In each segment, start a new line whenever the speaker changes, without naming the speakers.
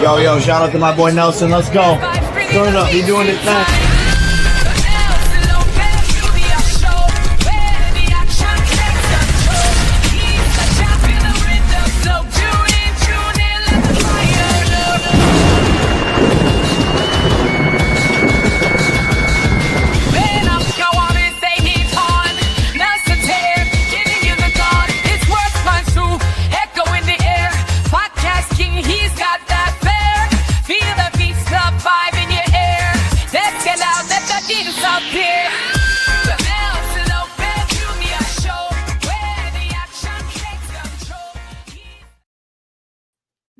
Yo, shout out to my boy Nelson. Let's go. Turn it up. He doing it now.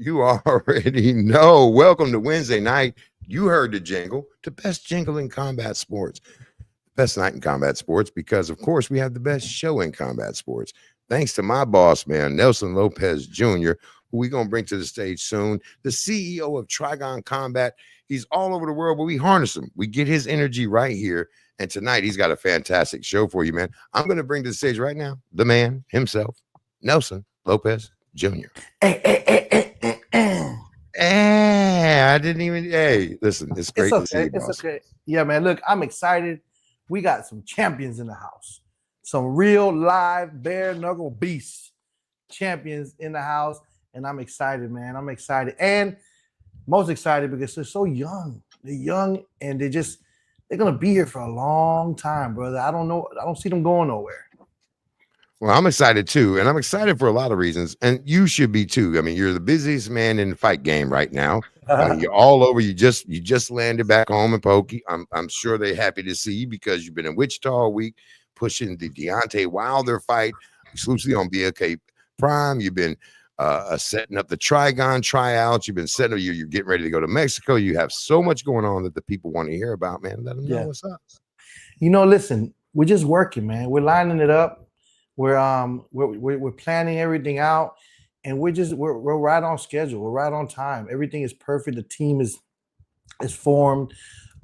You already know. Welcome to Wednesday night. You heard the jingle, the best jingle in combat sports. Best night in combat sports because, of course, we have the best show in combat sports. Thanks to my boss, man, Nelson Lopez Jr., who we're going to bring to the stage soon, the CEO of Trigon Combat. He's all over the world, but we harness him. We get his energy right here. And tonight, he's got a fantastic show for you, man. I'm going to bring to the stage right now the man himself, Nelson Lopez Jr. I didn't even. Hey, listen, it's great to see you, boss.
It's okay. Yeah, man. Look, I'm excited. We got some champions in the house. Some real live bare knuckle beasts champions in the house. And I'm excited, man. I'm excited. And most excited because they're so young. They're young and they're going to be here for a long time, brother. I don't know. I don't see them going nowhere.
Well, I'm excited too, and I'm excited for a lot of reasons, and you should be too. I mean, you're the busiest man in the fight game right now. I mean, you're all over. You just landed back home in Pokey. I'm sure they're happy to see you because you've been in Wichita all week, pushing the Deontay Wilder fight exclusively on BLK Prime. You've been setting up the Trigon tryouts. You've been setting up. You're getting ready to go to Mexico. You have so much going on that the people want to hear about, man. Let them know what's up.
You know, listen, we're just working, man. We're lining it up. We're planning everything out, and we're right on schedule. We're right on time. Everything is perfect. The team is formed.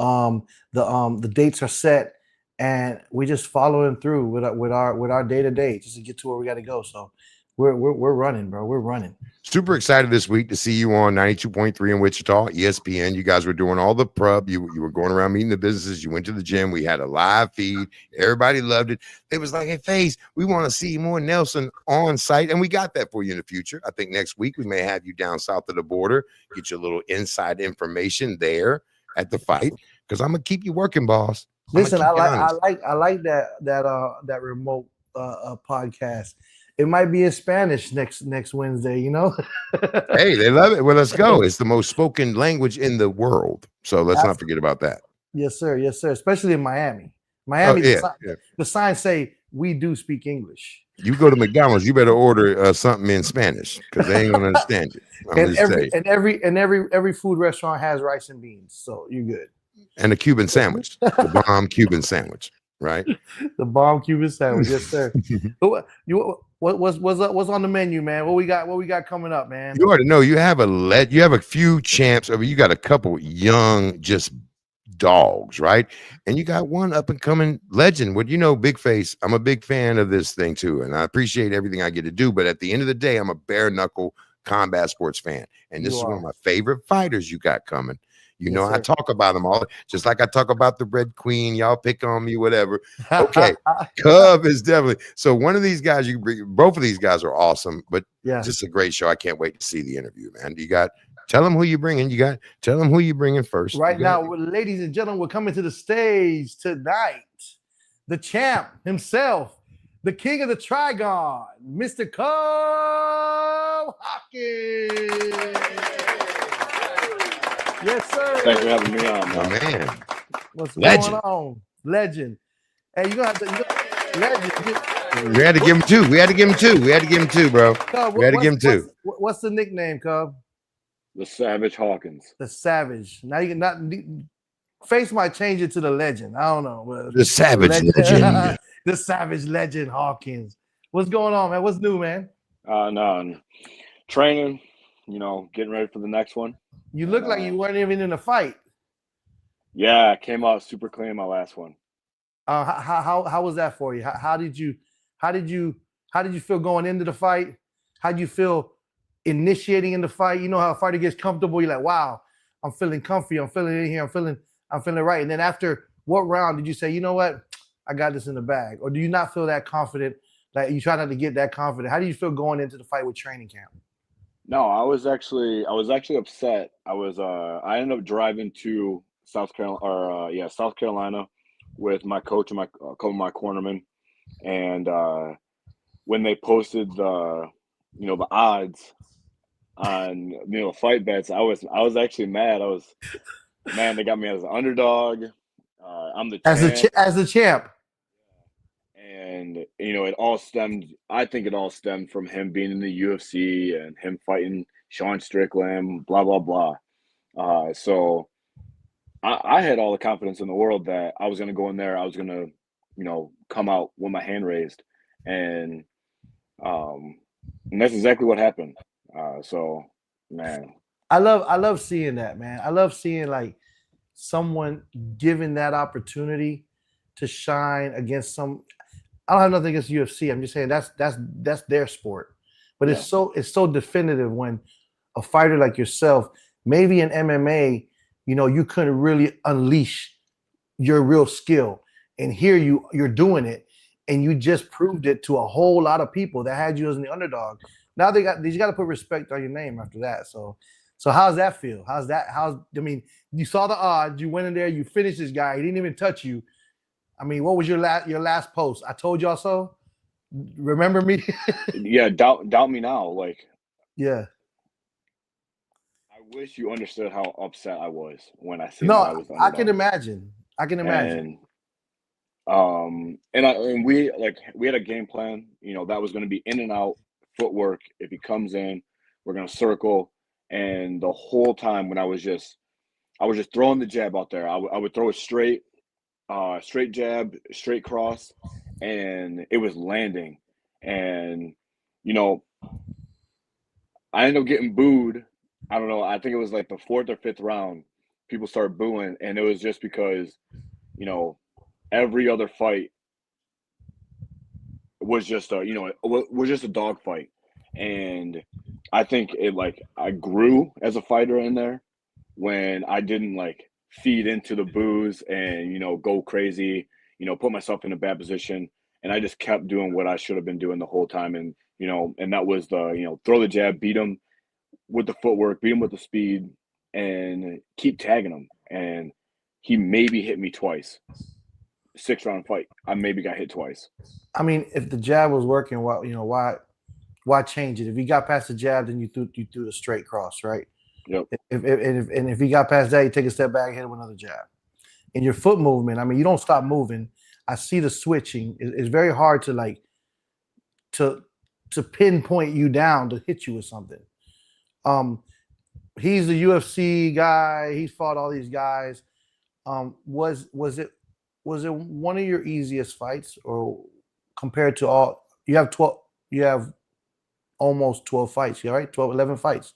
The dates are set, and we're just following through with our day to day just to get to where we got to go. So we're running, bro. We're running.
Super excited this week to see you on 92.3 in Wichita, ESPN. You guys were doing all the prep. You were going around meeting the businesses. You went to the gym. We had a live feed. Everybody loved it. It was like, hey, Faze, we want to see more Nelson on site. And we got that for you in the future. I think next week we may have you down south of the border, get you a little inside information there at the fight. Because I'm going to keep you working, boss.
Listen, I like that remote podcast. It might be in Spanish next Wednesday, you know?
Hey, they love it. Well, let's go. It's the most spoken language in the world. So let's not forget about that.
Yes, sir. Yes, sir. Especially in Miami. The signs say we do speak English.
You go to McDonald's, you better order something in Spanish because they ain't gonna understand it.
Every food restaurant has rice and beans, so you're good.
And a Cuban sandwich, the bomb Cuban sandwich, right?
The bomb Cuban sandwich, yes, sir. What's on the menu, man? What we got coming up, man?
You already know you have a few champs. I mean, you got a couple young just dogs, right? And you got one up and coming legend. What Big Face, I'm a big fan of this thing too, and I appreciate everything I get to do. But at the end of the day, I'm a bare knuckle combat sports fan, and this is one of my favorite fighters you got coming. I talk about them all, just like I talk about the Red Queen. Y'all pick on me, whatever. Okay, Cub is definitely. So one of these guys, both of these guys are awesome, but just a great show. I can't wait to see the interview, man. Tell them who you're bringing. Tell them who you're bringing first.
Right now, ladies and gentlemen, we're coming to the stage tonight. The champ himself, the king of the Trigon, Mr. Cub Hawkins. Yes, sir.
Thanks for having me on,
man.
What's going on? Legend. Hey, you got to legend.
We had to give him two. We had to give him two, bro.
Cub,
we had to give him two.
What's the nickname, Cub?
The Savage Hawkins.
The Savage. Now you can not Face might change it to the Legend. I don't know. But
the Savage Legend.
The Savage Legend Hawkins. What's going on, man? What's new, man?
No, training. Getting ready for the next one.
You look like you weren't even in a fight.
Yeah, I came out super clean my last one.
How was that for you? How did you feel going into the fight? How did you feel initiating in the fight. You know how a fighter gets comfortable. You're like, wow, I'm feeling comfy. I'm feeling in here. I'm feeling right. And then after what round did you say, you know what, I got this in the bag? Or do you not feel that confident? Like you try not to get that confident. How do you feel going into the fight with training camp?
No, I was actually upset. I ended up driving to South Carolina with my coach and my couple of my cornermen, and when they posted the odds on fight bets, I was actually mad. They got me as an underdog. I'm the champ.
As the champ.
And I think it all stemmed from him being in the UFC and him fighting Sean Strickland, blah blah blah. So I had all the confidence in the world that I was going to go in there. I was going to, come out with my hand raised, and that's exactly what happened. So, man,
I love seeing that, man. I love seeing like someone given that opportunity to shine against some. I don't have nothing against UFC. I'm just saying that's their sport, but
Yeah.
it's so definitive when a fighter like yourself, maybe in MMA, you couldn't really unleash your real skill, and here you're doing it, and you just proved it to a whole lot of people that had you as the underdog. Now you got to put respect on your name after that. So how's that feel? You saw the odds, you went in there, you finished this guy, he didn't even touch you. I mean, what was your last post? I told y'all so. Remember me?
Yeah, doubt me now. Like,
yeah.
I wish you understood how upset I was when I seen that I was the
I can
underdog.
imagine.
And we had a game plan, that was going to be in and out footwork. If he comes in, we're going to circle. And the whole time when I was just throwing the jab out there, I would throw it straight jab, straight cross, and it was landing. And, I ended up getting booed. I don't know. I think it was like the 4th or 5th round. People started booing, and it was just because, every other fight was just a dog fight. And I think I grew as a fighter in there when I didn't feed into the boos and, go crazy, put myself in a bad position. And I just kept doing what I should have been doing the whole time. And, and that was throw the jab, beat him with the footwork, beat him with the speed, and keep tagging him. And he maybe hit me twice. 6-round fight, I maybe got hit twice.
I mean, if the jab was working, why change it? If he got past the jab, then you threw the straight cross, right?
Yep.
If he got past that, you take a step back, hit him with another jab. In your foot movement, I mean, you don't stop moving. I see the switching. It's very hard to pinpoint you down to hit you with something. He's a UFC guy. He's fought all these guys. Was it one of your easiest fights, or compared to all? You have 12. You have almost 12 fights. Right? 11 fights.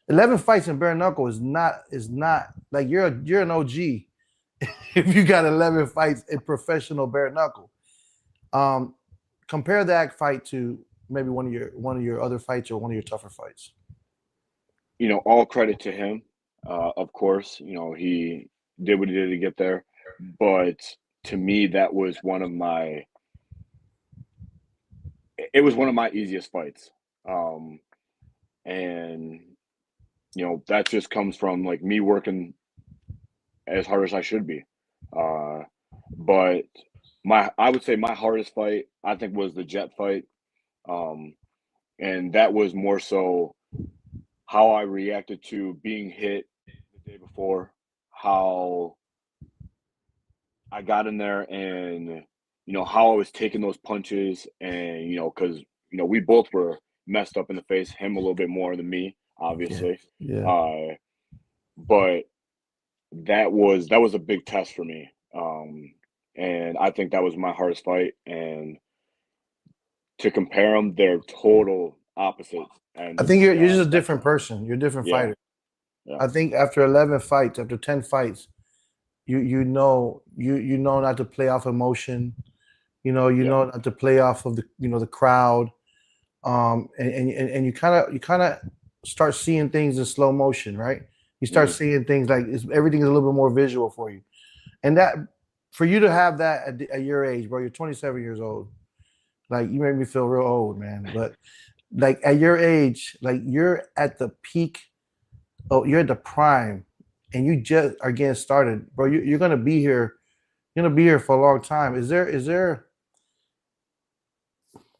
11 fights in bare knuckle is not like you're an OG if you got 11 fights in professional bare knuckle. Compare that fight to maybe one of your other fights or one of your tougher fights.
All credit to him. Of course, he did what he did to get there. But to me, that was one of my easiest fights. And that just comes from me working as hard as I should be. But I would say my hardest fight, I think, was the Jet fight. And that was more so how I reacted to being hit the day before, how I got in there and, how I was taking those punches and, because, we both were messed up in the face, him a little bit more than me, obviously.
Yeah.
But that was a big test for me. And I think that was my hardest fight. And to compare them, they're total opposites. And
I think you're just a different person. You're a different fighter.
Yeah.
I think after 11 fights, after 10 fights, you know not to play off emotion. You know not to play off of the crowd. And you kind of start seeing things in slow motion, right? You start seeing things like everything is a little bit more visual for you, and that for you to have that at your age, bro, you're 27 years old. Like you make me feel real old, man. But like at your age, like you're at the peak. Oh, you're at the prime, and you just are getting started, bro. You're gonna be here. You're gonna be here for a long time. Is there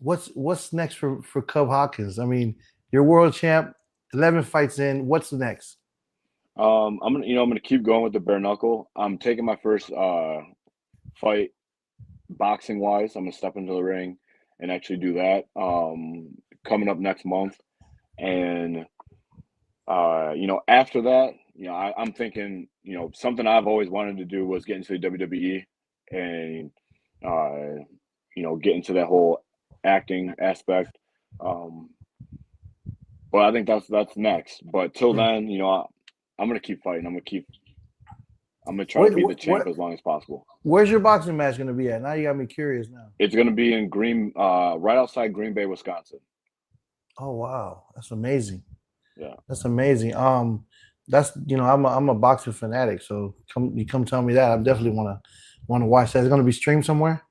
what's next for Cub Hawkins? I mean, you're world champ, 11 fights in. What's next?
I'm gonna keep going with the bare knuckle. I'm taking my first fight boxing wise. I'm gonna step into the ring and actually do that coming up next month. And after that, I'm thinking, something I've always wanted to do was get into the WWE and get into that whole acting aspect. But I think that's next. But till then, I'm gonna keep fighting. I'm gonna try to be the champ as long as possible.
Where's your boxing match gonna be at? Now you got me curious now.
It's gonna be in right outside Green Bay, Wisconsin.
Oh wow, that's amazing.
Yeah,
that's amazing. That's I'm a boxing fanatic, so come tell me that. I definitely want to watch that. It's gonna be streamed somewhere.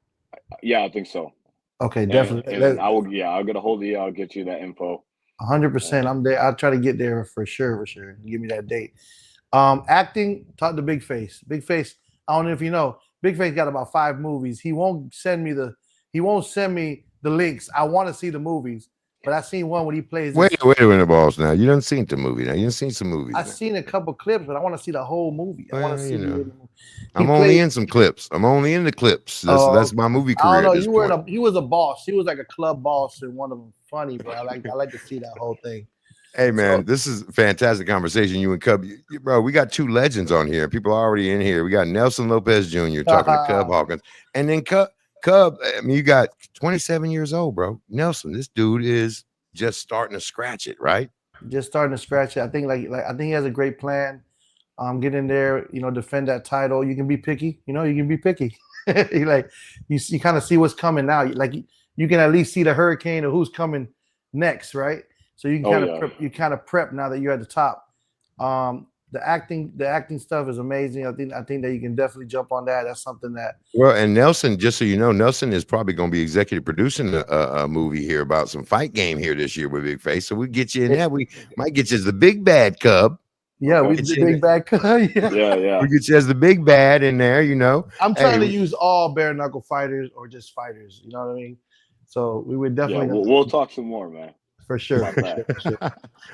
Yeah, I think so.
Okay, definitely.
And I'll get a hold of you. I'll get you that info.
100%. I'm there. I'll try to get there for sure. Give me that date. Acting, talk to Big Face. Big Face, I don't know if you know, Big Face got about 5 movies. He won't send me the links. I want to see the movies, but I seen one when he plays.
Wait a minute, boss. Now you done seen the movie. Now you done seen some movies.
I've seen a couple clips, but I want to see the whole movie. I want to see.
I'm only in some clips. I'm only in the clips. That's my movie career.
I don't know. He was a boss. He was like a club boss in one of them. Funny, bro. I like to see that whole thing.
Hey man, this is a fantastic conversation. You and Cub, bro. We got 2 legends on here. People are already in here. We got Nelson Lopez Jr. talking to Cub Hawkins, and then Cub. I mean, you got 27 years old, bro. Nelson, this dude is just starting to scratch it, right?
Just starting to scratch it. I think I think he has a great plan. Get in there, defend that title. You can be picky. You can be picky. you kind of see what's coming now. You can at least see the hurricane of who's coming next, right? So you can kind of prep now that you're at the top. The acting stuff is amazing. I think that you can definitely jump on that. That's something that.
Well, and Nelson, just so you know, Nelson is probably going to be executive producing a movie here about some fight game here this year with Big Face. So we get you in there. We might get you as the big bad Cub.
Yeah, we the big bad Cub.
Yeah.
We get you as the big bad in there.
I'm trying to use all bare knuckle fighters or just fighters. You know what I mean? So we would definitely.
Yeah, we'll talk some more, man.
For sure.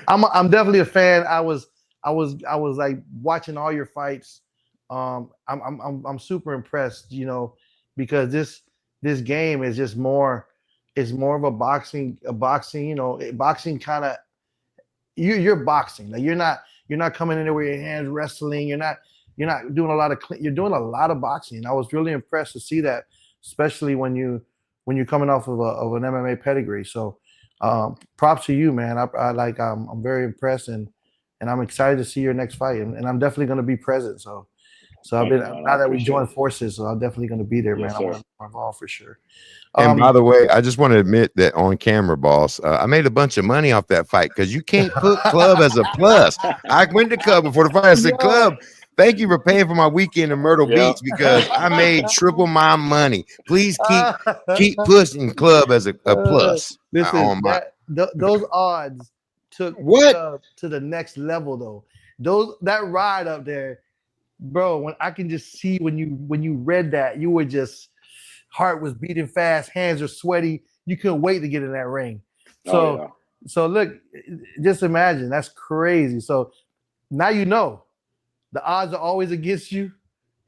I'm definitely a fan. I was like watching all your fights. I'm super impressed, because this game is just more. It's more of a boxing. Boxing kind of. You're boxing. Like you're not coming in there with your hands wrestling. You're not doing a lot of. You're doing a lot of boxing. I was really impressed to see that, especially when you're coming off of an MMA pedigree. So. Props to you, man. I'm very impressed and I'm excited to see your next fight, and I'm definitely going to be present. So I've been now that we joined forces, so I'm definitely going to be there, man. I'm involved for sure.
And by the way, I just want to admit that on camera, boss, I made a bunch of money off that fight because you can't put Club as a plus. I went to Club before the fight. I said, Club, thank you for paying for my weekend in Myrtle Beach because I made triple my money. Please keep pushing Club as a plus.
Listen, those odds took Club to the next level, though. That ride up there, bro. When I can just see when you read that, you were just heart was beating fast, hands are sweaty. You couldn't wait to get in that ring. So look, just imagine that's crazy. So now the odds are always against you.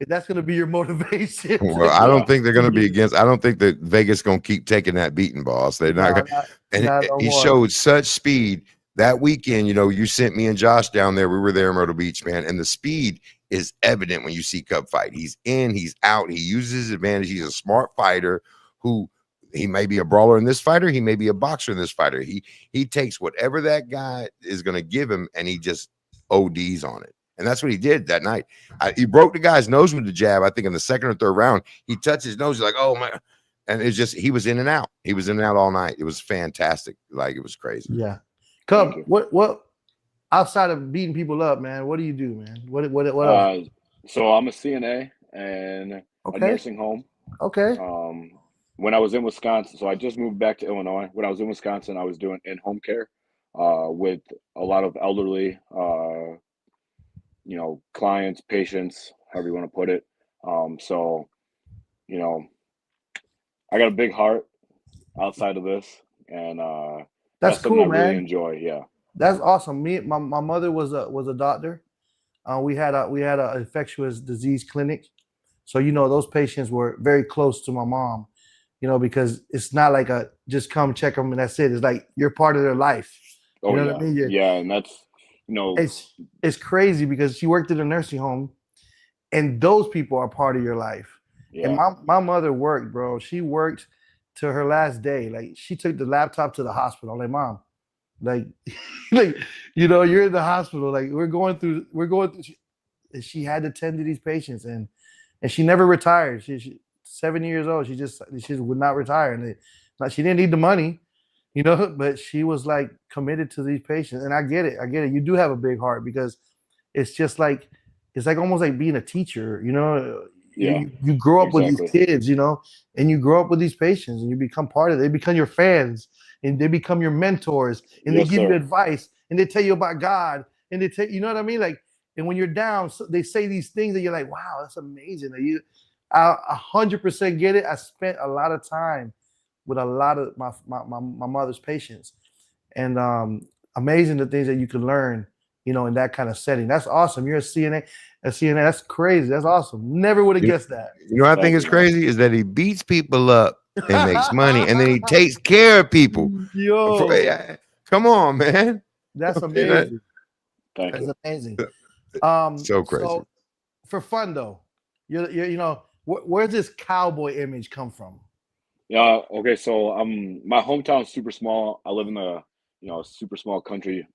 That's going to be your motivation.
Well, I don't think they're going to be against. I don't think that Vegas going to keep taking that beating, boss. They're not. He showed such speed that weekend. You sent me and Josh down there. We were there in Myrtle Beach, man, and the speed is evident when you see Cub fight. He's in, he's out. He uses his advantage. He's a smart fighter who. He may be a brawler in this fighter. He may be a boxer in this fighter. He takes whatever that guy is going to give him, and he just ODs on it. And that's what he did that night. He broke the guy's nose with the jab, I think, in the second or third round. He touched his nose. He's like, oh, my. And it's just he was in and out. He was in and out all night. It was fantastic. Like it was crazy.
Yeah. Cub,
Thank you.
what outside of beating people up, man? What do you do, man? What else?
So I'm a CNA and a
Okay.
nursing home.
Okay.
When I was in Wisconsin, so I just moved back to Illinois. When I was in Wisconsin, I was doing in-home care with a lot of elderly, clients, patients, however you want to put it. So, I got a big heart outside of this, and
That's
something
cool,
I really
man.
enjoy. Yeah.
That's awesome. My mother was a doctor. We had a infectious disease clinic, so those patients were very close to my mom. Because it's not like a just come check them and that's it. It's like you're part of their life.
Oh,
You know
yeah.
what I mean?
Yeah, and that's
It's crazy because she worked in a nursing home, and those people are part of your life. And
yeah,
my mother worked, bro. She worked to her last day. Like she took the laptop to the hospital. I'm like, Mom, like, you're in the hospital. Like we're going through. She had to tend to these patients, and she never retired. She 7 years old. She would not retire, and she didn't need the money, but she was like committed to these patients. And I get it. You do have a big heart because it's just like it's like almost like being a teacher.
yeah,
You grow up with these
exactly.
kids, and you grow up with these patients, and you become part of it. They become your fans, and they become your mentors, and they
Yes,
give you
sir.
advice, and they tell you about God, and they tell you know what I mean. Like, and when you're down, they say these things that you're like, wow, that's amazing. I 100% get it. I spent a lot of time with a lot of my mother's patients, and amazing the things that you can learn, in that kind of setting. That's awesome. You're a CNA. That's crazy. That's awesome. Never would have
You,
guessed that.
you know what I think
Thank
is
you, man.
crazy is that he beats people up and makes money, and then he takes care of people.
Yo,
Come on, man.
that's
I mean, that-
amazing.
Thank
That's
you.
amazing.
So crazy.
So for fun though, where's this cowboy image come from?
Yeah. Okay. So my hometown's super small. I live in a super small country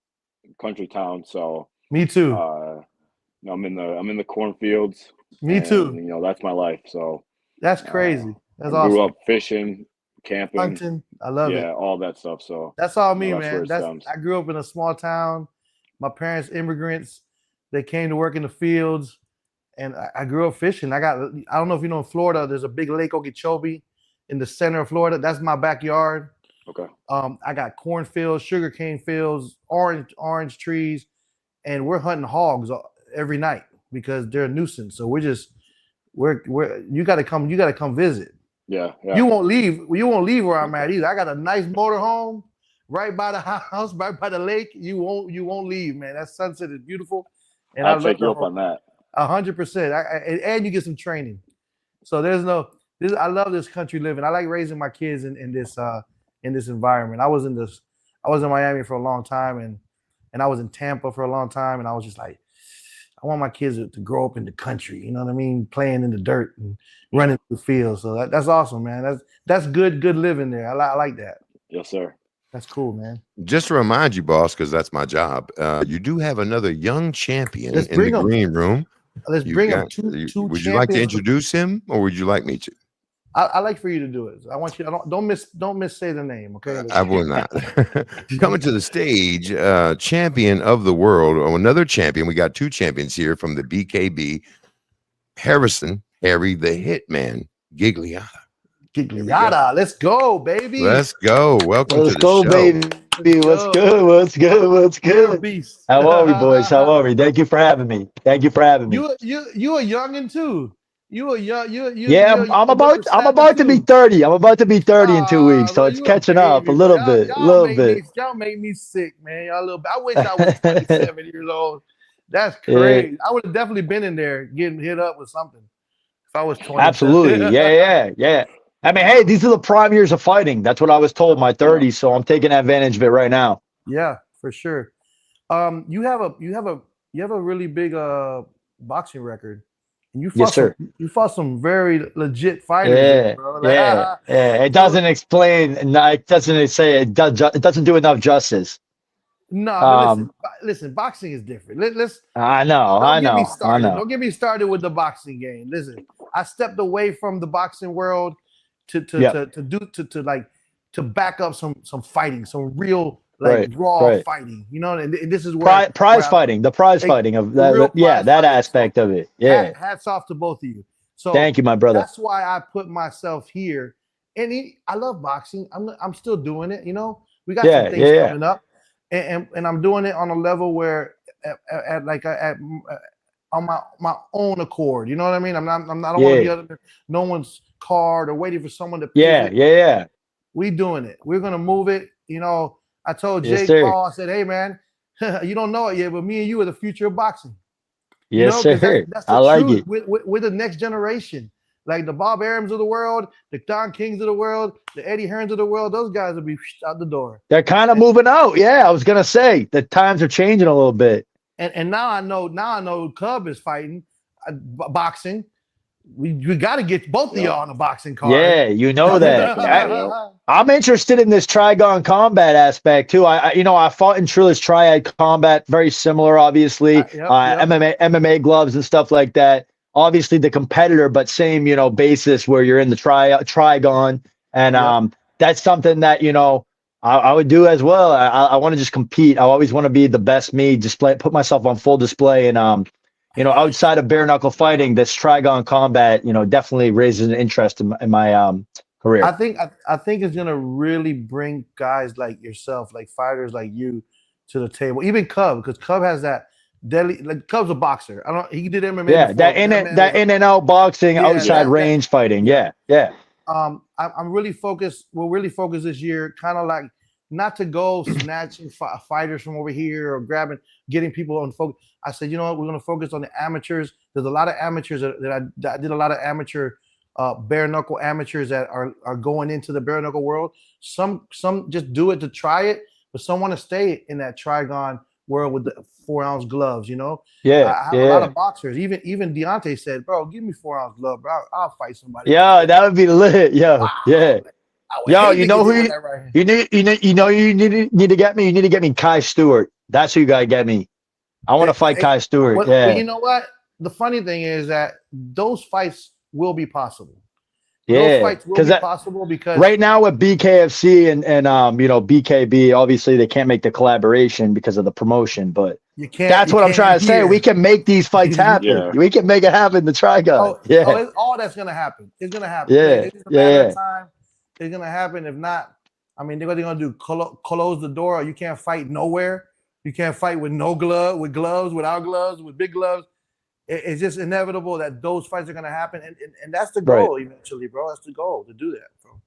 town. So
Me too.
I'm in the cornfields.
Me too.
And, that's my life. So
That's crazy. That's
I grew
awesome.
up fishing, camping,
Hunting. I love it.
yeah, all that stuff. So
That's all me,
that's where
man.
it stems.
I grew up in a small town. My parents immigrants. They came to work in the fields, and I grew up fishing. I don't know if you know in Florida, there's a big lake Okeechobee in the center of Florida. That's my backyard.
Okay.
I got cornfields, sugarcane fields, orange trees, and we're hunting hogs every night because they're a nuisance. So you got to come visit.
Yeah. Yeah.
You won't leave where I'm at either. I got a nice motorhome right by the house, right by the lake. You won't leave, man. That sunset is beautiful, and
I'll take you up on that.
100%. And you get some training. So I love this country living. I like raising my kids in this environment. I was in Miami for a long time, and I was in Tampa for a long time, and I was just like, I want my kids to grow up in the country. You know what I mean? Playing in the dirt and running through the field. So that's awesome, man. That's good living there. I like that.
Yes, sir.
That's cool, man.
Just to remind you, boss, because that's my job. You do have another young champion
Let's
in the
bring him.
green room.
Let's
You
bring
got-
them two
Would you like to
champions.
introduce him, or would you like me to?
I like for you to do it. I want you. Don't miss say the name, okay?
I will not. Coming to the stage, champion of the world, or another champion. We got two champions here from the BKB. Harry the Hitman Gigliotta.
Gigliotta. Let's go, baby.
Let's go. Welcome
Let's
to the
go,
show.
baby. What's
Yo.
good? What's good? What's
You're a
good?
beast.
How are we, boys? How are we? Thank you for having me. Thank you for having me.
You a youngin too. You a young.
Yeah, I'm about to be 30. I'm about to be 30 in 2 weeks, so it's catching up a little bit.
Y'all make me sick, man. Y'all little. I wish I was 27 years old. That's crazy. I would have definitely been in there getting hit up with something if I was 20.
Absolutely. Yeah. I mean, hey, these are the prime years of fighting. That's what I was told, my 30s, so I'm taking advantage of it right now.
Yeah, for sure. You have a really big boxing record. And you fought
Yes, sir.
You fought some very legit fighters, bro.
Yeah. It doesn't explain. It doesn't say it doesn't do enough justice.
No, but listen, boxing is different. Let's.
I know.
Don't get me started with the boxing game. Listen, I stepped away from the boxing world to back up some fighting, some real like raw
right.
fighting, you know. And this is where
prize fighting, the prize fighting of
the real
that. Yeah,
prize
that
fighting.
aspect of it. Yeah.
Hats off to both of you. So
Thank you, my brother.
that's why I put myself here. And I love boxing. I'm still doing it. You know, we got some things coming up, and I'm doing it on a level where on my own accord. You know what I mean? I don't want to be under no one's card or waiting for someone to.
Yeah.
We doing it. We're gonna move it. You know, I told Jake
sir.
Paul. I said, "Hey, man, you don't know it yet, but me and you are the future of boxing."
Yes,
you know,
sir.
that's the
I like
truth.
it.
We're the next generation. Like the Bob Arums of the world, the Don Kings of the world, the Eddie Hearns of the world, those guys will be out the door.
They're kind of moving out. Yeah, I was gonna say the times are changing a little bit.
And now I know Cub is fighting boxing. We got to get both of y'all on the boxing card.
Yeah, you know that. I'm interested in this Trigon combat aspect too. I fought in Trilla's Triad Combat, very similar, obviously. MMA gloves and stuff like that. Obviously the competitor, but same, basis where you're in the Trigon. And that's something that, I would do as well. I want to just compete. I always want to be the best me, put myself on full display. And, outside of bare knuckle fighting, this Trigon combat, definitely raises an interest in my career.
I think it's going to really bring guys like yourself, like fighters like you to the table. Even Cub, because Cub has that deadly, like Cub's a boxer. He did MMA.
Yeah,
before,
that in and out boxing, outside range fighting. Yeah.
I'm really focused. We're really focused this year, kind of like not to go snatching fighters from over here or getting people on focus. I said, you know what, we're going to focus on the amateurs. There's a lot of amateurs that I did a lot of amateur, bare knuckle amateurs that are going into the bare knuckle world. Some just do it to try it, but some want to stay in that Trigon world with the 4-ounce gloves, I have a lot of boxers. Even Deontay said, bro, give me 4-ounce glove, bro. I'll fight somebody.
Yeah, that would be lit. Yeah.
Wow.
Yeah. Yo, you know who you need to get me? You need to get me Kai Stewart. That's who you gotta get me. I want to fight Kai Stewart.
But you know what? The funny thing is that those fights will be possible.
Yeah,
those fights will be possible because
right now with BKFC and BKB, obviously they can't make the collaboration because of the promotion, but
you can't.
That's what I'm trying to say. We can make these fights happen.
Yeah.
We can make it happen. The Trigon.
All that's gonna happen. It's gonna happen.
Yeah,
it's just a matter of time. It's gonna happen. If not, I mean, they're gonna do close the door. Or you can't fight nowhere. You can't fight with no glove, with gloves, without gloves, with big gloves. It's just inevitable that those fights are gonna happen, and that's the goal eventually, bro. That's the goal to do that, bro.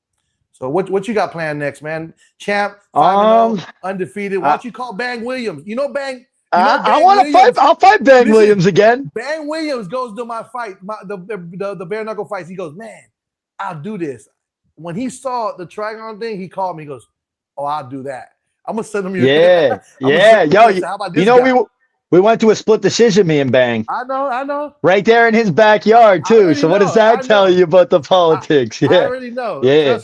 So what you got planned next, man? Champ, 5-0, undefeated. Why don't you call Bang Williams? Bang.
I want to fight. I'll fight Bang Williams again.
Bang Williams goes to my fight, the bare knuckle fights. He goes, man, I'll do this. When he saw the Trigon thing, he called me. He goes, oh, I'll do that. I'm gonna send him your.
Yeah. Yo, we went to a split decision, me and Bang.
I know.
Right there in his backyard too. So what does that tell you about the politics?
I already know.
Yeah.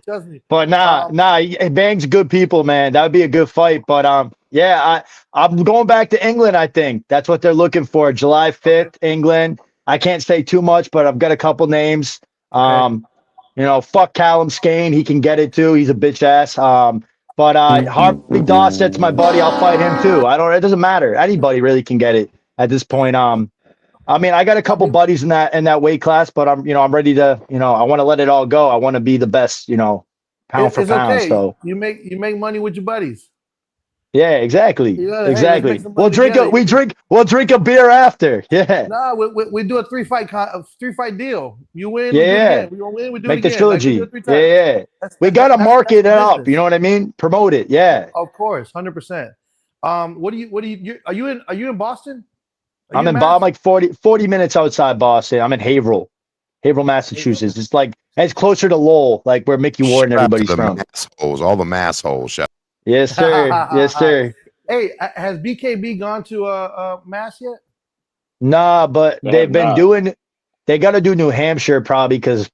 Trust me.
But Bang's good people, man. That would be a good fight. But I'm going back to England. I think that's what they're looking for. July 5th, England. I can't say too much, but I've got a couple names. Fuck Callum Skane. He can get it too. He's a bitch ass. But Harvey Dawson's my buddy. I'll fight him too. It doesn't matter. Anybody really can get it at this point. I got a couple buddies in that weight class, but I'm ready to, I want to let it all go. I want to be the best, pound for pound.
Okay.
So
you make money with your buddies.
Yeah, exactly. Exactly. We'll drink a beer after. Yeah.
No, we do a three fight deal. You win.
Yeah.
We don't win. We do
Make
it
the
again.
trilogy.
Like, we
we gotta market it up.
business.
You know what I mean? Promote it. Yeah.
Of course, 100%. Are you in Boston?
I'm like 40 minutes outside Boston. I'm in Haverhill, Massachusetts. It's closer to Lowell, like where Mickey Ward and everybody's from.
All the mass holes.
Yes, sir. Yes, sir.
Hey, has BKB gone to Mass yet?
Nah, but they've been doing. They got to do New Hampshire probably because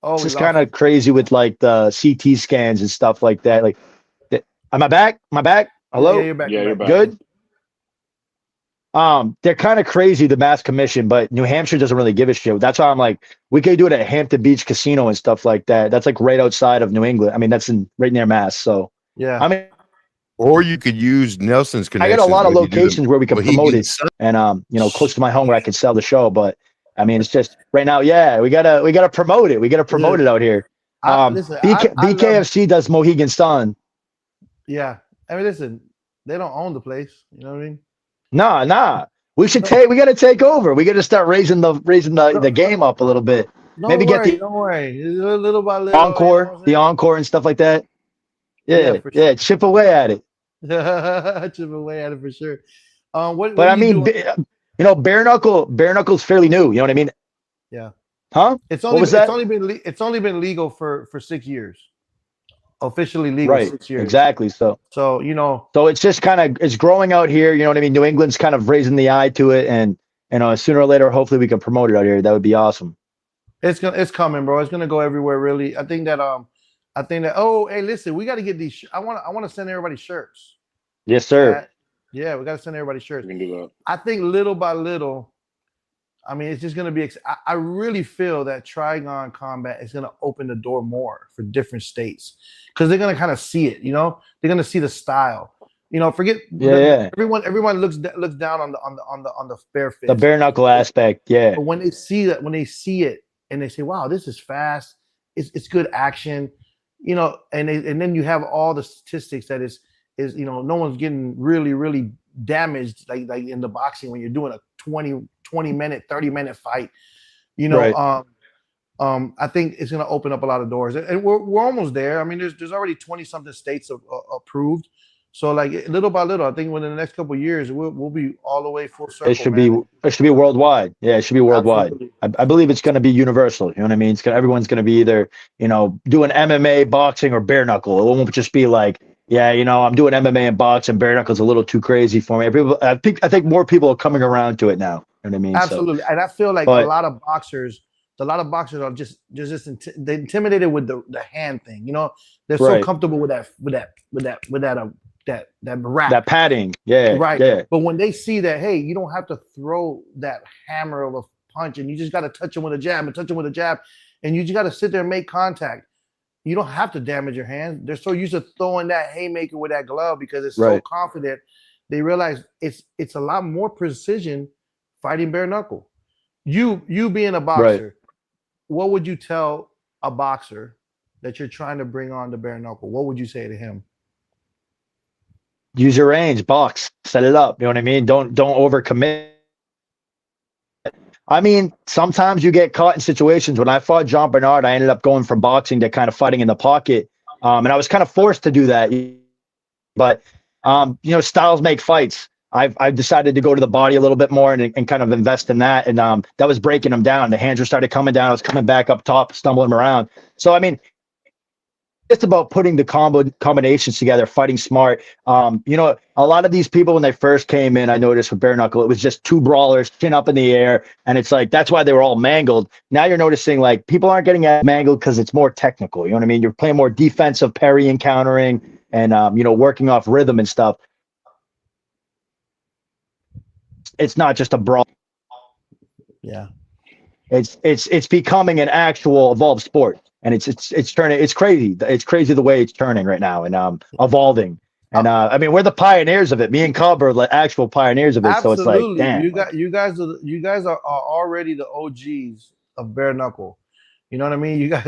it's just kind of crazy with like the CT scans and stuff like that. Like, am I back? Hello.
Yeah, you're back.
Yeah, you're back.
Good. They're kind of crazy, the mass commission, but New Hampshire doesn't really give a shit. That's why I'm like, we could do it at Hampton Beach Casino and stuff like that. That's like right outside of New England. I mean, that's right near Mass. So
Yeah.
I mean,
Or you could use Nelson's
I
connections.
got a lot of
when you do the
locations where we can promote
Mohegan
it,
Sun.
and close to my home where I can sell the show. But I mean, it's just right now. Yeah, we gotta promote it. We gotta promote it out here.
Listen,
BKFC does Mohegan Sun.
Yeah, I mean, listen, they don't own the place. You know what I mean?
Nah. We gotta take over. We gotta start raising the game up a little bit. Maybe get the
don't worry. Little by little.
encore and stuff like that.
Yeah,
Yeah, chip away at it.
Chip away at it for sure. What
But
are
I
you
mean,
doing?
bare knuckle's fairly new. You know what I mean?
Yeah.
Huh?
It's
What
only
was that?
it's only been legal for 6 years. Officially legal
Right.
6 years.
Exactly. So
So
it's just it's growing out here. You know what I mean? New England's kind of raising the eye to it, and sooner or later, hopefully, we can promote it out here. That would be awesome.
it's coming, bro. It's gonna go everywhere. Really, I think that. Oh, hey, listen, we got to get these. I want to send everybody shirts.
Yes, sir.
Yeah, we got to send everybody shirts.
We can do that.
I think little by little. I mean, it's just going to be. I really feel that Trigon Combat is going to open the door more for different states because they're going to kind of see it. You know, they're going to see the style. You know, forget.
Yeah.
Everyone looks down on the bare fist.
The bare knuckle aspect. Yeah.
But when they see it, and they say, "Wow, this is fast. It's good action." You know, and then you have all the statistics that is no one's getting really damaged like in the boxing when you're doing a 20 minute 30-minute fight. You know,
Right.
I think it's going to open up a lot of doors, and we're almost there. I mean, there's already 20 something states approved. So like little by little, I think within the next couple of years, we'll be all the way full circle.
It should be worldwide. Yeah, it should be worldwide. I believe it's going to be universal. You know what I mean? Everyone's going to be either doing MMA, boxing, or bare knuckle. It won't just be like, yeah, I'm doing MMA and boxing. Bare knuckle's a little too crazy for me. I think more people are coming around to it now. You know what I mean?
Absolutely, and I feel like a lot of boxers are just they intimidated with the hand thing. You know, they're so comfortable with that wrap.
That padding. Yeah.
Right.
Yeah.
But when they see that, hey, you don't have to throw that hammer of a punch and you just got to touch them with a jab and you just got to sit there and make contact. You don't have to damage your hands. They're so used to throwing that haymaker with that glove because it's so confident. They realize it's a lot more precision fighting bare knuckle. You being a boxer, what would you tell a boxer that you're trying to bring on the bare knuckle? What would you say to him?
Use your range, box, set it up. You know what I mean? Don't overcommit. I mean, sometimes you get caught in situations. When I fought John Bernard, I ended up going from boxing to kind of fighting in the pocket. And I was kind of forced to do that. But, styles make fights. I've decided to go to the body a little bit more and kind of invest in that. And that was breaking them down. The hands were started coming down. I was coming back up top, stumbling around. So, I mean, it's about putting the combinations together, fighting smart. A lot of these people, when they first came in, I noticed with bare knuckle, it was just two brawlers, chin up in the air. And it's like, that's why they were all mangled. Now you're noticing like people aren't getting mangled because it's more technical. You know what I mean? You're playing more defensive, parrying, countering, and, working off rhythm and stuff. It's not just a brawl.
Yeah.
It's becoming an actual evolved sport. And it's turning. It's crazy. It's crazy the way it's turning right now and evolving. And I mean, we're the pioneers of it. Me and Cub are the actual pioneers of it.
Absolutely.
So it's like, damn.
You guys are already the OGs of bare knuckle. You know what I mean? You guys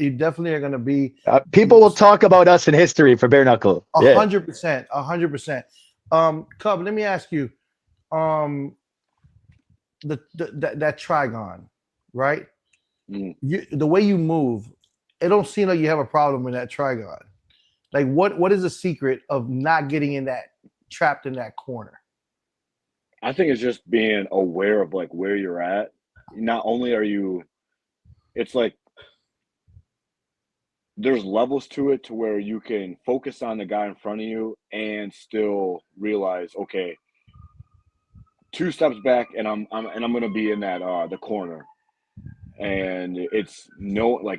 you definitely are going to be.
People will talk about us in history for bare knuckle.
100%. 100%. Cub, let me ask you, that Trigon, right? The way you move, it don't seem like you have a problem with that Trigon. Like, what is the secret of not getting trapped in that corner?
I think it's just being aware of like where you're at. Not only are you, it's like there's levels to it to where you can focus on the guy in front of you and still realize, okay, 2 steps back and I'm gonna be in that the corner. And it's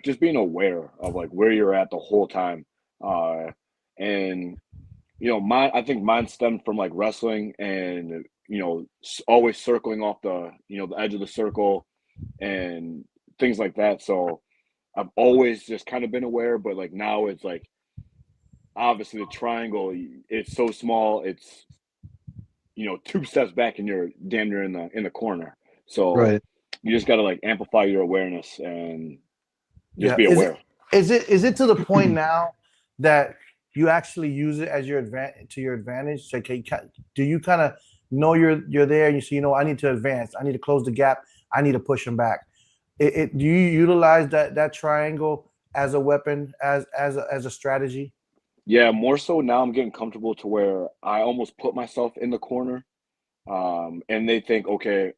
just being aware of like where you're at the whole time. And I think mine stemmed from like wrestling and always circling off the the edge of the circle and things like that. So I've always just kind of been aware, but like now it's like obviously the triangle, it's so small, it's 2 steps back and you're damn near in the corner. So
Right.
you just got to like amplify your awareness and just be aware.
Is it to the point now that you actually use it as your advantage? So, do you kind of know you're there and you say, I need to advance, I need to close the gap, I need to push them back? Do you utilize that triangle as a weapon, as a strategy?
Yeah, more so now I'm getting comfortable to where I almost put myself in the corner, and they think, okay,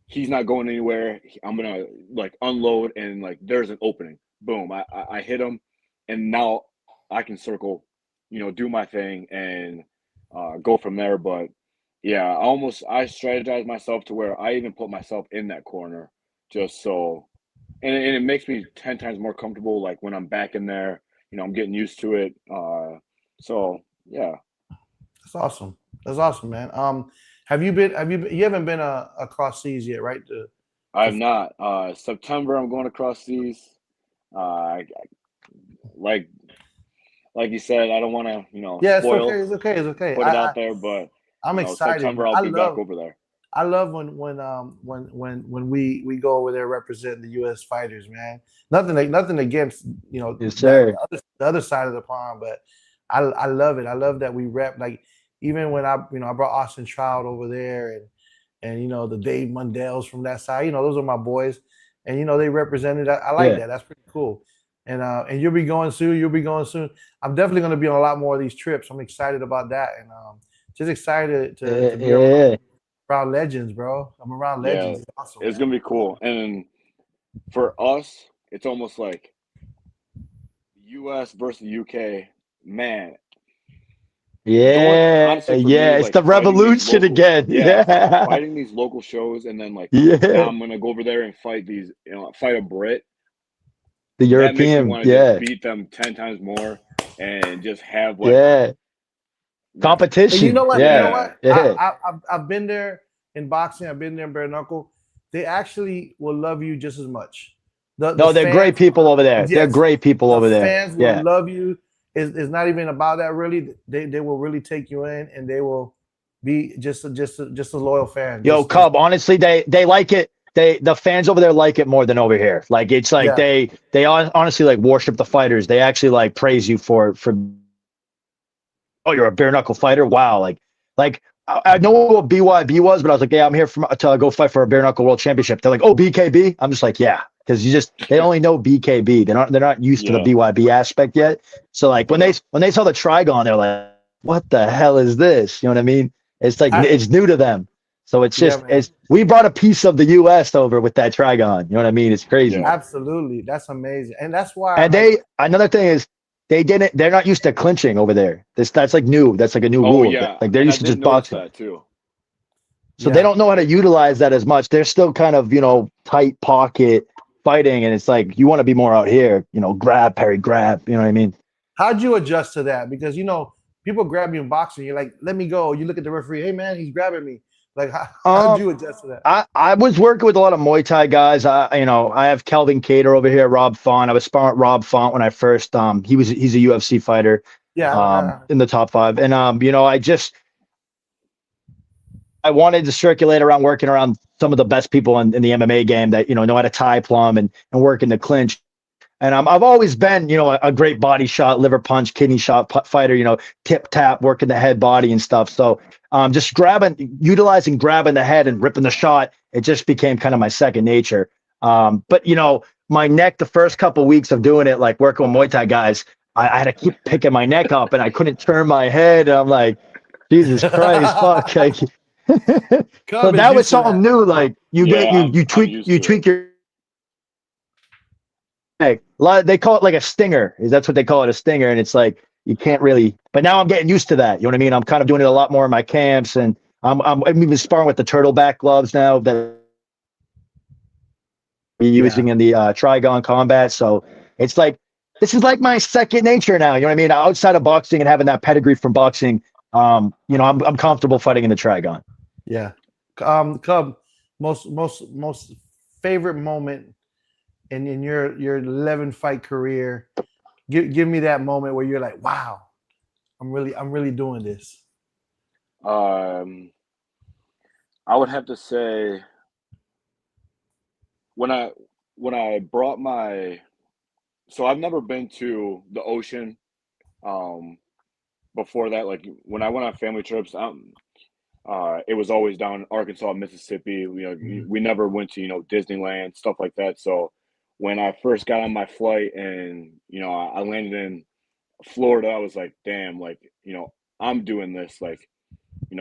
he's not going anywhere. I'm gonna like unload and like there's an opening. Boom, I hit him, and now I can circle, do my thing and go from there. But yeah, I strategize myself to where I even put myself in that corner just so, and it makes me 10 times more comfortable. Like when I'm back in there. I'm getting used to it. So yeah.
That's awesome, man. You haven't been across seas yet, right?
I'm not. September I'm going across seas. Like you said, I don't want to,
yeah,
spoil,
it's okay.
put it out there, but
I'm excited.
September I'll be back over there.
I love when we go over there representing the U.S. fighters, man. Nothing against
Yes, sir.
the other side of the pond, but I love it. I love that we rep, like even when I brought Austin Trout over there and the Dave Mundells from that side. Those are my boys, and they represented. I like that. That's pretty cool. And you'll be going soon. I'm definitely going to be on a lot more of these trips. I'm excited about that, and just excited to be around legends, bro. I'm around legends.
Yeah,
it's awesome,
it's gonna be cool. And for us, it's almost like U.S. versus UK. Man.
Yeah,
honestly,
yeah,
me,
it's the revolution again. Yeah,
fighting these local shows, and then now I'm gonna go over there and fight these, fight a Brit.
The European,
want to just beat them 10 times more, and just have
competition.
And you know what?
Yeah.
I've been there in boxing. I've been there in bare knuckle. They actually will love you just as much.
They're great people over there. Yes, they're great people over there.
Fans will love you. It's not even about that really. They will really take you in, and they will be just a loyal fan.
Yo, Cub, honestly, they like it. The fans over there like it more than over here. Like it's like they honestly like worship the fighters. They actually like praise you for oh, you're a bare knuckle fighter. Wow. Like I know what BYB was, but I was like, yeah, I'm here to go fight for a bare knuckle world championship. They're like, oh, BKB. I'm just like, yeah, because they only know BKB. They're not used to the BYB aspect yet. So like when they saw the Trigon, they're like, what the hell is this? You know what I mean? It's like it's new to them. So it's just we brought a piece of the U.S. over with that Trigon. You know what I mean? It's crazy.
Yeah. Absolutely, that's amazing, and that's why.
And another thing is they're not used to clinching over there. That's like new. That's like a new rule.
Yeah.
Like they're used to just boxing.
That too.
So they don't know how to utilize that as much. They're still kind of tight pocket fighting, and it's like you want to be more out here. Grab, parry, grab. You know what I mean?
How'd you adjust to that? Because people grab you in boxing. You're like, let me go. You look at the referee. Hey man, he's grabbing me. Like, how did you adjust to that?
I was working with a lot of Muay Thai guys. I have Kelvin Cater over here, Rob Font. I was sparring with Rob Font when I first he's a UFC fighter.
Yeah.
In the top 5. And I wanted to circulate around working around some of the best people in the MMA game that know how to tie plumb and work in the clinch. And I've always been, a great body shot, liver punch, kidney shot fighter, tip tap, working the head body and stuff. So just utilizing grabbing the head and ripping the shot, it just became kind of my second nature. But my neck, the first couple of weeks of doing it, like working with Muay Thai guys, I had to keep picking my neck up and I couldn't turn my head. And I'm like, Jesus Christ, fuck. So that was something new. Like you tweak your neck. They call it like a stinger. That's what they call it, a stinger. And it's like you can't really. But now I'm getting used to that. You know what I mean? I'm kind of doing it a lot more in my camps, and I'm even sparring with the turtleback gloves now that we're using in the Trigon combat. So it's like this is like my second nature now. You know what I mean? Outside of boxing and having that pedigree from boxing, I'm comfortable fighting in the Trigon.
Yeah. Cub, most favorite moment in your 11 fight career. Give me that moment where you're like, wow, I'm really doing this.
I would have to say when I brought my so I've never been to the ocean before that. Like when I went on family trips, it was always down in Arkansas, Mississippi.
Mhm.
We never went to Disneyland, stuff like that. So when I first got on my flight and I landed in Florida, I was like, damn, like I'm doing this. Like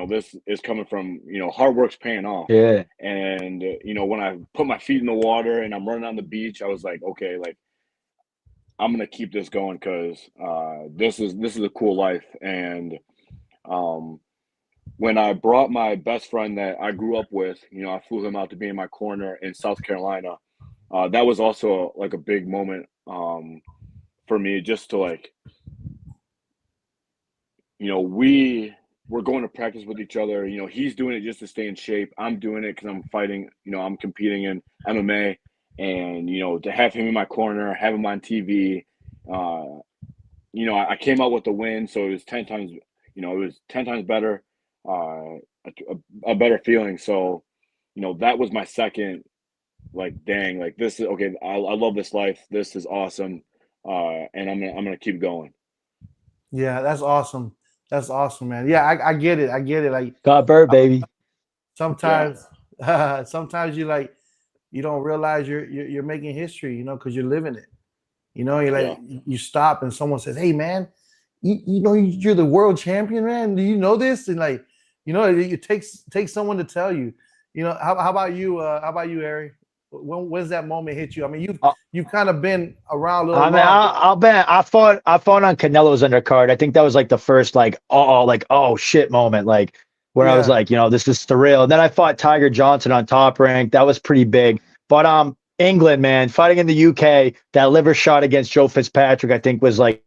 this is coming from hard work's paying off.
Yeah.
And when I put my feet in the water and I'm running on the beach, I was like, okay, like I'm gonna keep this going because this is a cool life. And um, when I brought my best friend that I grew up with, I flew him out to be in my corner in South Carolina. That was also like a big moment for me, just to like, we were going to practice with each other. He's doing it just to stay in shape. I'm doing it because I'm fighting. I'm competing in MMA, and to have him in my corner, have him on TV. I came out with the win, so it was 10 times. It was 10 times better, a better feeling. So, that was my second. Like, dang, like this is okay. I love this life. This is awesome, and I'm gonna keep going.
Yeah, that's awesome. That's awesome, man. Yeah, I get it. I get it. Like
Got Bird, baby.
Yeah,
sometimes, sometimes you don't realize you're making history, because you're living it. You're
yeah.
like you stop and someone says, "Hey, man, you know you're the world champion, man. Do you know this?" And like, it takes someone to tell you. How about you? How about you, Ari? When's that moment hit you? I mean, you've kind of been around a little
I mean,
longer.
I'll bet I fought on Canelo's undercard. I think that was like the first oh shit moment, like where I was
Yeah,
like, this is surreal. And then I fought Tiger Johnson on Top Rank. That was pretty big. But England, man, fighting in the UK, that liver shot against Joe Fitzpatrick, I think was like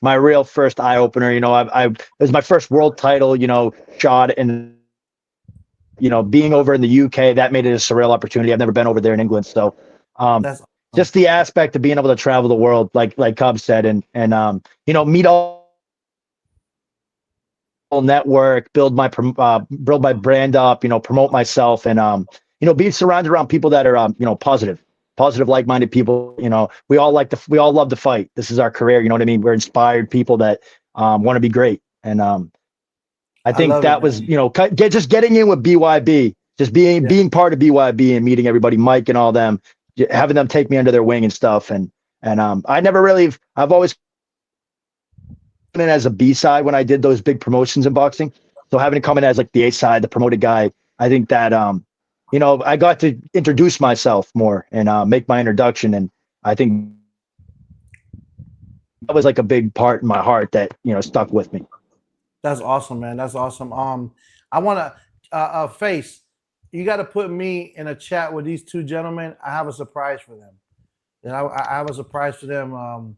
my real first eye opener. It was my first world title, shot, and being over in the UK, that made it a surreal opportunity. I've never been over there in England, so
that's awesome.
just the aspect of being able to travel the world, like Cub said, and meet all network, build my brand up, promote myself, and be surrounded around people that are positive, like-minded people. We all love to fight. This is our career. You know what I mean? We're inspired people that want to be great, and I
I
think
love it,
that was,
man.
just getting in with BYB, just
Yeah,
being part of BYB and meeting everybody, Mike and all them, having them take me under their wing and stuff. And I've always been in as a B-side when I did those big promotions in boxing. So having to come in as like the A-side, the promoted guy, I think that, I got to introduce myself more and make my introduction. And I think that was like a big part in my heart that, stuck with me.
that's awesome, man. That's awesome. I want to face. You got to put me in a chat with these two gentlemen. I have a surprise for them. And I have a surprise for them.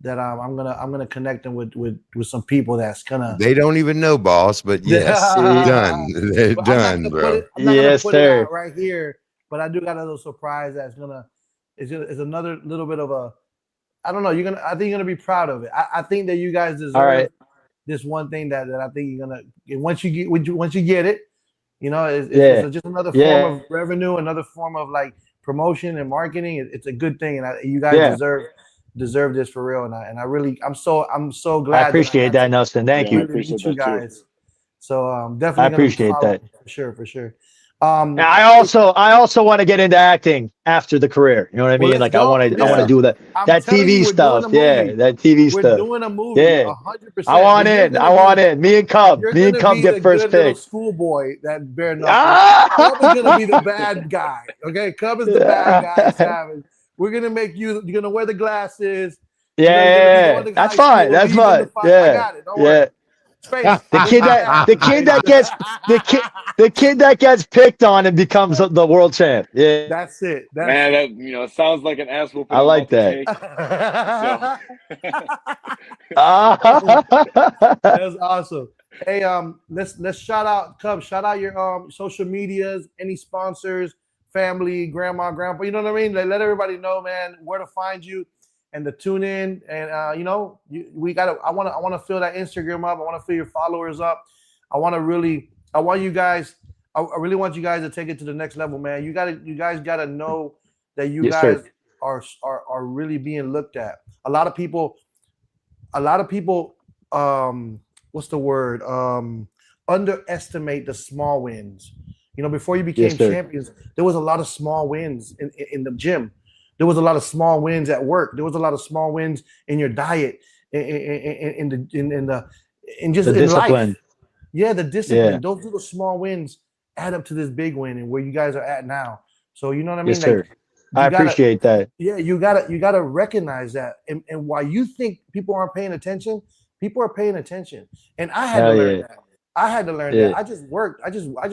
That I'm gonna connect them with some people that's gonna.
They don't even know, boss, but yes, done. They're
But I'm not
done,
gonna put
bro.
it. I'm not gonna
Yes,
put it
sir.
out right here. But I do got a little surprise that's gonna. Is another little bit of a. I don't know. I think you're gonna be proud of it. I think that you guys
All right.
deserve this one thing that I think you're gonna. Once you get it,
Yeah.
it's just another form
Yeah.
of revenue, another form of like promotion and marketing. It's a good thing, and you guys
Yeah.
deserve this for real. And I'm so
I
glad that I
appreciate
got
that,
to
Nelson. Thank
Yeah, I
you.
really
appreciate
meet you
that too.
guys. So
I
definitely gonna be
appreciate that.
following for sure.
And I also want to get into acting after the career. You know what I
Well,
mean?
let's
Like I want
go.
to
Yeah.
do
Listen,
that
I'm telling you,
TV
we're doing
stuff.
a
Yeah,
movie.
that TV
We're
stuff.
doing a movie,
Yeah.
100%.
I want in. I want in. Me and Cub.
You're
Me and
gonna
Cub
be
get
the
first
good little
pick.
schoolboy that bare knuckle. Cub is gonna be the
Ah!
bad guy. Okay, Cub is the bad guy. Savage. We're gonna make you. You're gonna wear the glasses. You're gonna be going
Yeah.
to
That's
high
fine.
school,
That's
leaving the
fine.
fight. I
Yeah.
got it. Don't
Yeah.
worry. Space.
The
Space
kid
my
that
camera.
the kid that gets picked on and becomes the world champ. Yeah.
That's it. That's
Man,
it.
that it sounds like an ass whooping
I
I'm
like
about to
that.
take. So
That's awesome. Hey, let's shout out Cubs. Shout out your social medias, any sponsors, family, grandma, grandpa. You know what I mean? Let everybody know, man, where to find you and to tune in. And we gotta. I wanna fill that Instagram up. I want to fill your followers up. I want you guys. I really want you guys to take it to the next level, man. You guys gotta know that you guys are really being looked at. A lot of people. What's the word? Underestimate the small wins. Before you became champions, there was a lot of small wins in the gym. There was a lot of small wins at work. There was a lot of small wins in your diet, in the discipline. Life. Yeah, the discipline. Yeah. Those little small wins add up to this big win and where you guys are at now. So you know what I mean?
Yes, sir. I appreciate that.
Yeah, you gotta recognize that. And while you think people aren't paying attention, people are paying attention. And I had to learn that. I had to learn that. I just worked. I just I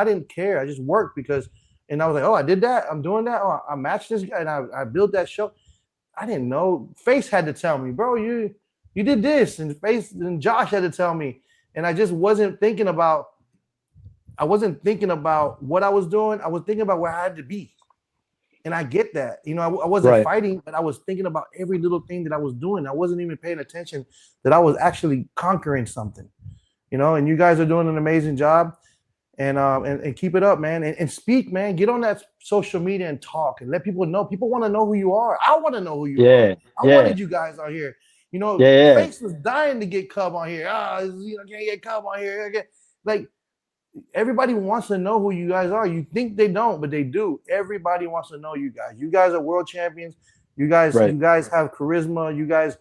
didn't care. I just worked and I was like, oh, I did that. I'm doing that. Oh, I matched this guy and I built that show. I didn't know. Face had to tell me, bro, you did this. And Face and Josh had to tell me. And I just wasn't thinking about what I was doing. I was thinking about where I had to be. And I get that. I wasn't fighting, but I was thinking about every little thing that I was doing. I wasn't even paying attention that I was actually conquering something. And you guys are doing an amazing job. And keep it up, man. And speak, man. Get on that social media and talk and let people know. People want to know who you are. I want to know who you are. I wanted you guys on here. Face was dying to get Cub on here. Can't get Cub on here. Like, everybody wants to know who you guys are. You think they don't, but they do. Everybody wants to know you guys. You guys are world champions. You guys have charisma. You guys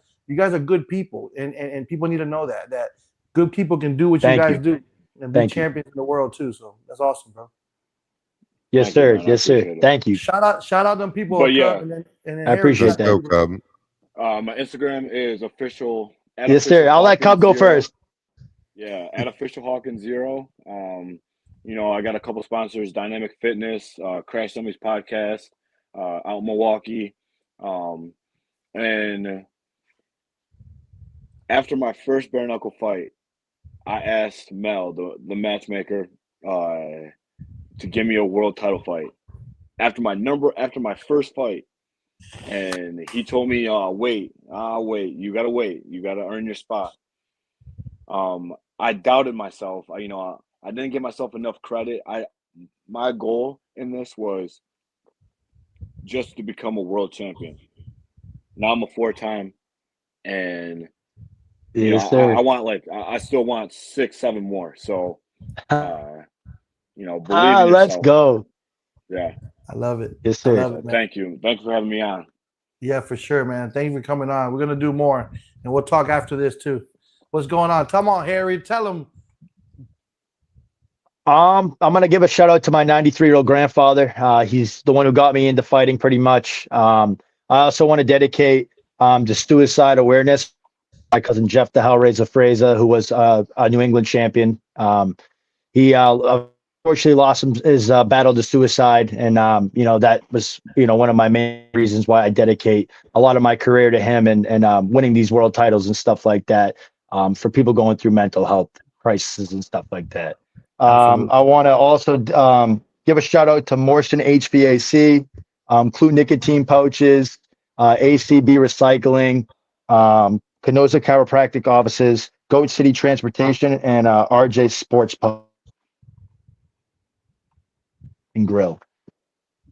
are good people, and people need to know that good people can do what you guys do and be champions in the world too. So that's awesome, bro.
Yes, sir. Yes, sir. Thank you.
Shout out them people.
But I appreciate that.
Cub.
My Instagram is official.
Yes, sir. I'll let Cub go first.
Yeah, at Official Hawkins 0. I got a couple sponsors: Dynamic Fitness, Crash Dummies Podcast, out in Milwaukee, and after my first bare knuckle fight, I asked Mel, the matchmaker, to give me a world title fight. After my first fight, and he told me, wait, you gotta wait, you gotta earn your spot. I doubted myself. I didn't give myself enough credit. My goal in this was just to become a world champion. Now I'm a 4-time, and I want I still want 6-7 more. So, believe in
let's go.
Yeah,
I love it.
Yes, sir.
I love it, man.
Thank you for having me on.
Yeah, for sure, man. Thank you for coming on. We're gonna do more, and we'll talk after this too. What's going on? Come on, Harry. Tell them.
I'm gonna give a shout out to my 93-year-old grandfather. He's the one who got me into fighting, pretty much. I also want to dedicate to suicide awareness. My cousin Jeff the Hellraiser Fraser, who was a New England champion. He unfortunately lost his battle to suicide, and that was one of my main reasons why I dedicate a lot of my career to him and winning these world titles and stuff like that. For people going through mental health crises and stuff like that. I want to also give a shout out to Morrison HVAC, Clue Nicotine Pouches, ACB Recycling, Canosa Chiropractic Offices, Goat City Transportation, and RJ Sports Pub and Grill.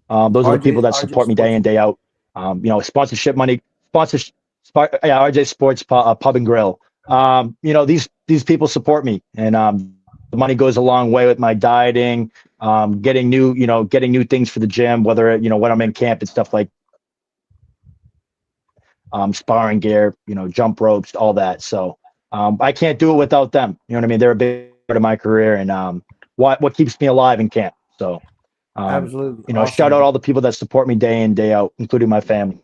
Those are the people that support me day in, day out. Sponsorship money, RJ Sports Pub and Grill. These people support me, and the money goes a long way with my dieting, getting new things for the gym, whether when I'm in camp and stuff like sparring gear, jump ropes, all that. So I can't do it without them. You know what I mean? They're a big part of my career and what keeps me alive in camp. So
absolutely,
awesome. Shout out all the people that support me day in, day out, including my family.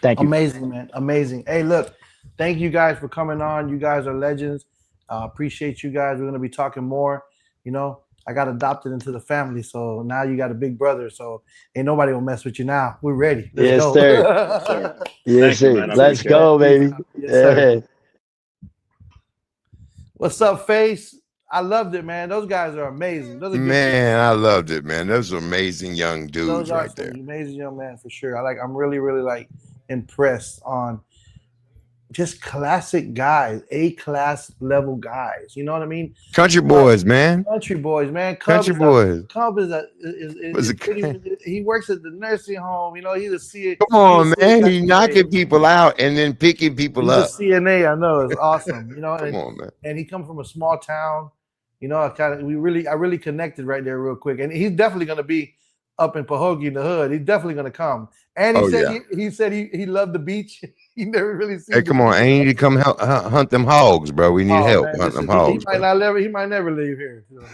Thank you.
Amazing, man. Amazing. Hey, look, thank you guys for coming on. You guys are legends. Appreciate you guys. We're going to be talking more. I got adopted into the family, so now you got a big brother, so ain't nobody will mess with you now. We're ready.
Let's go. Sir. Yes, sir. Let's go, baby.
Yes, sir. What's up, Face? I loved it, man. Those guys are amazing. Those are good
Man, I loved it, man. Those are amazing young
people.
dudes
Those are
right there.
some amazing young man for sure. I'm really, really like impressed on just classic guys, A-class level guys. You know what I mean?
Country boys, man.
Country boys, man.
Country boys.
Cub is pretty, he works at the nursing home. You know, he's a CNA.
Come on, man. He's knocking people out and then picking people up.
He's a CNA. I know. It's awesome. You know,
Come on, man.
And he comes from a small town. You know, I really connected right there real quick. And he's definitely going to be up in Pahogee in the hood. He's definitely going to come. And he said he loved the beach. He never really seen.
Hey, come on! I need to come help hunt them hogs, bro. We need help hunting them hogs.
He might never leave here. So.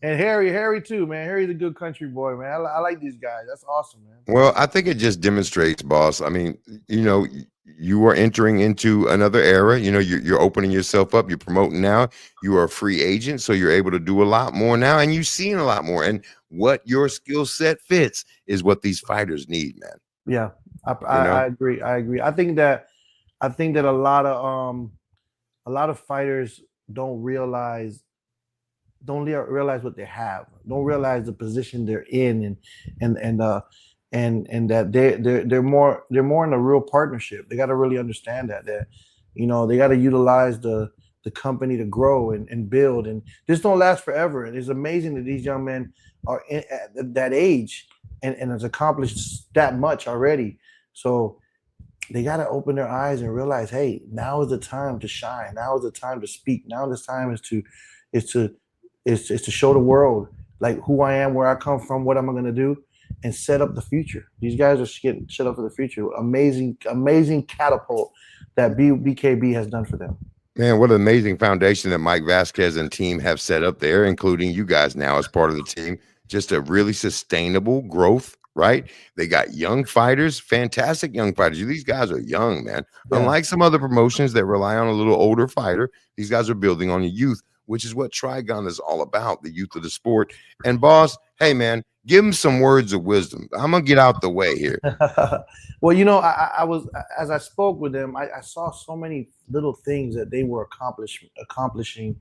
And Harry too, man. Harry's a good country boy, man. I like these guys. That's awesome, man.
Well, I think it just demonstrates, boss. I mean, you know, you are entering into another era. You know, you're opening yourself up. You're promoting now. You are a free agent, so you're able to do a lot more now, and you've seen a lot more. And what your skill set fits is what these fighters need, man.
Yeah. I agree. I think that a lot of fighters don't realize what they have, don't realize the position they're in, and that they're more in a real partnership. They got to really understand that you know, they got to utilize the company to grow and build, and this don't last forever. And it's amazing that these young men are at that age and has accomplished that much already. So they got to open their eyes and realize, hey, now is the time to shine. Now is the time to speak. Now this time is to show the world like who I am, where I come from, what am I going to do, and set up the future. These guys are getting set up for the future. Amazing catapult that BKB has done for them.
Man, what an amazing foundation that Mike Vasquez and team have set up there, including you guys now as part of the team. Just a really sustainable growth. Right? They got young fighters, fantastic young fighters. These guys are young, man. Yeah. Unlike some other promotions that rely on a little older fighter, these guys are building on the youth, which is what Trigon is all about, the youth of the sport. And boss, hey, man, give them some words of wisdom. I'm going to get out the way here.
Well, you know, I was, as I spoke with them, I saw so many little things that they were accomplishing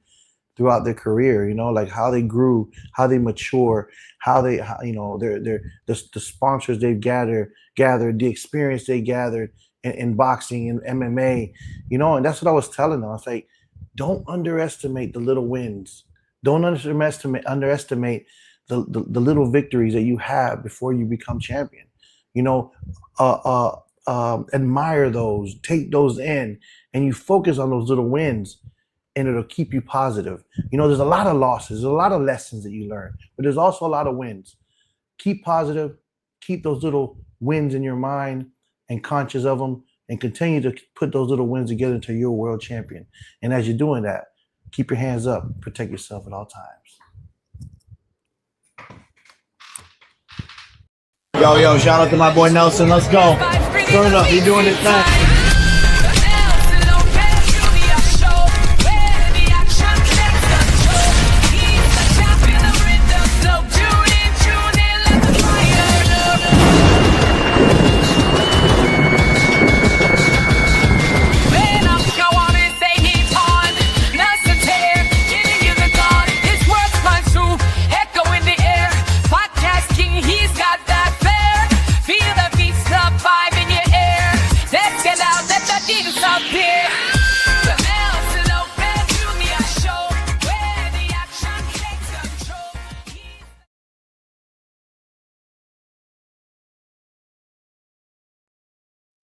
throughout their career, you know, like how they grew, how they mature, you know, the sponsors they've gathered, the experience they gathered in boxing and MMA, you know, and that's what I was telling them. I was like, don't underestimate the little wins. Don't underestimate the little victories that you have before you become champion. You know, admire those, take those in, and you focus on those little wins. And it'll keep you positive. You know, there's a lot of losses, there's a lot of lessons that you learn, but there's also a lot of wins. Keep positive, keep those little wins in your mind and conscious of them, and continue to put those little wins together until you're a world champion. And as you're doing that, keep your hands up, protect yourself at all times.
Yo, shout out to my boy Nelson. Let's go. Turn it up. He doing his thing.